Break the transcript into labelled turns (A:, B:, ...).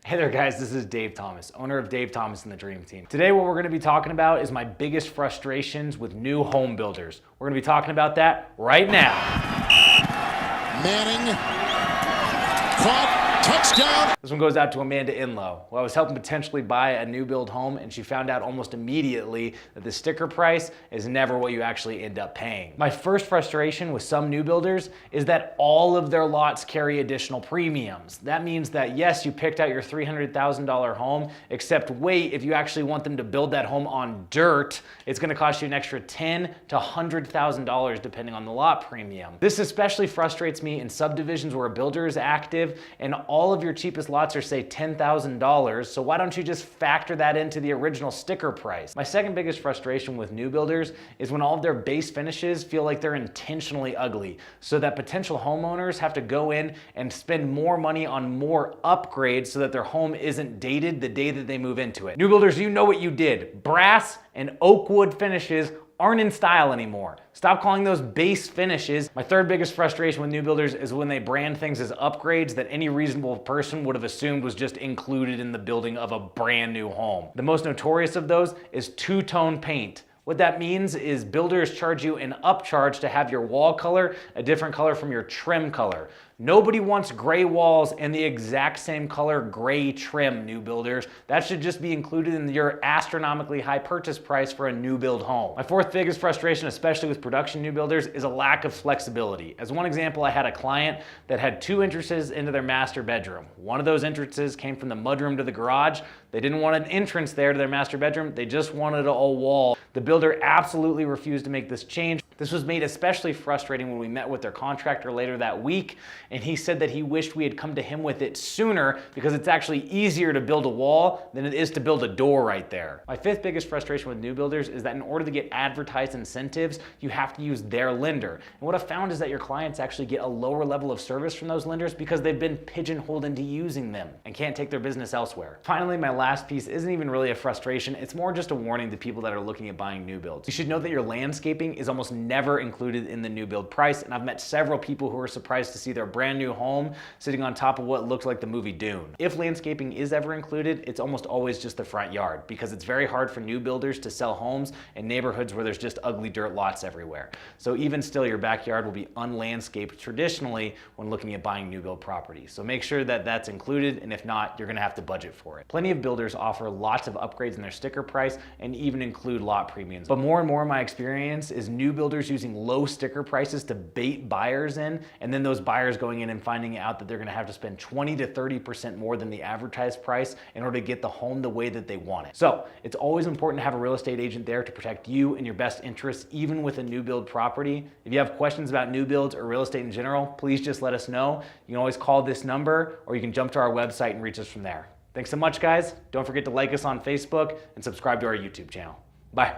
A: Hey there guys, this is Dave Thomas, owner of Dave Thomas and the Dream Team. Today what we're going to be talking about is my biggest frustrations with new home builders. We're going to be talking about that right now.
B: Manning, caught, touchdown.
A: This one goes out to Amanda Inlow, who I was helping potentially buy a new build home, and she found out almost immediately that the sticker price is never what you actually end up paying. My first frustration with some new builders is that all of their lots carry additional premiums. That means that yes, you picked out your $300,000 home, except wait, if you actually want them to build that home on dirt, it's gonna cost you an extra $10,000 to $100,000 depending on the lot premium. This especially frustrates me in subdivisions where a builder is active and all of your cheapest lots are say $10,000, so why don't you just factor that into the original sticker price? My second biggest frustration with new builders is when all of their base finishes feel like they're intentionally ugly, so that potential homeowners have to go in and spend more money on more upgrades so that their home isn't dated the day that they move into it. New builders, you know what you did. Brass and oak wood finishes aren't in style anymore. Stop calling those base finishes. My third biggest frustration with new builders is when they brand things as upgrades that any reasonable person would have assumed was just included in the building of a brand new home. The most notorious of those is two-tone paint. What that means is builders charge you an upcharge to have your wall color a different color from your trim color. Nobody wants gray walls and the exact same color gray trim, new builders. That should just be included in your astronomically high purchase price for a new build home. My fourth biggest frustration, especially with production new builders, is a lack of flexibility. As one example, I had a client that had two entrances into their master bedroom. One of those entrances came from the mudroom to the garage. They didn't want an entrance there to their master bedroom. They just wanted a wall. The builder absolutely refused to make this change. This was made especially frustrating when we met with their contractor later that week, and he said that he wished we had come to him with it sooner because it's actually easier to build a wall than it is to build a door right there. My fifth biggest frustration with new builders is that in order to get advertised incentives, you have to use their lender. And what I've found is that your clients actually get a lower level of service from those lenders because they've been pigeonholed into using them and can't take their business elsewhere. Finally, my last piece isn't even really a frustration, it's more just a warning to people that are looking at buying new builds. You should know that your landscaping is almost never included in the new build price, and I've met several people who are surprised to see their brand new home sitting on top of what looks like the movie Dune. If landscaping is ever included, it's almost always just the front yard because it's very hard for new builders to sell homes in neighborhoods where there's just ugly dirt lots everywhere. So even still, your backyard will be unlandscaped traditionally when looking at buying new build properties. So make sure that that's included, and if not, you're gonna have to budget for it. Plenty of builders offer lots of upgrades in their sticker price and even include lot premiums. But more and more my experience is new builders using low sticker prices to bait buyers in, and then those buyers going in and finding out that they're gonna have to spend 20 to 30% more than the advertised price in order to get the home the way that they want it. So it's always important to have a real estate agent there to protect you and your best interests, even with a new build property. If you have questions about new builds or real estate in general, please just let us know. You can always call this number, or you can jump to our website and reach us from there. Thanks so much, guys. Don't forget to like us on Facebook and subscribe to our YouTube channel. Bye.